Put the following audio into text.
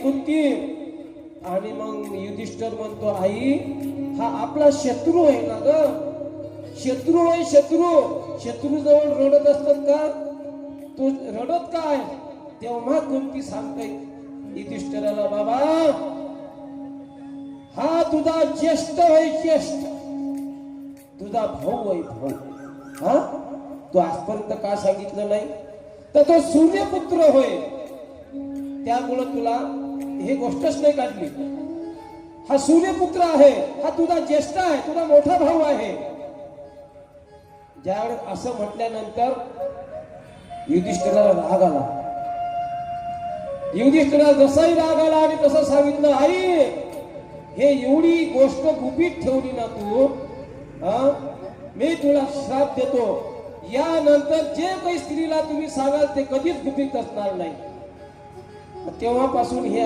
कुंती. आणि मग युधिष्ठिर म्हणतो आई हा आपला शत्रू आहे ना ग, शत्रू आहे शत्रू. शत्रू जवळ रडत असतात का, तू रडत काय. तेव्हा कुंती सांगते युधिष्ठिराला बाबा हा तुझा ज्येष्ठ आहे ज्येष्ठ, तुझा भाऊ आहे भाऊ. हा तू आजपर्यंत का सांगितलं नाही, तर तो सूर्यपुत्र होय, त्यामुळे तुला हे गोष्टच नाही काढली. हा सूर्यपुत्र आहे, हा तुझा ज्येष्ठ आहे, तुझा मोठा भाऊ आहे. ज्यावेळेस असं म्हटल्यानंतर युधिष्ठिराला राग आला. युधिष्ठिराला जसाही राग आला आणि तसं सांगितलं आई हे एवढी गोष्ट गुपित ठेवली ना तू, मी तुला श्राप देतो, यानंतर जे काही स्त्रीला तुम्ही सांगाल ते कधीच गुपित असणार नाही. तेव्हापासून हे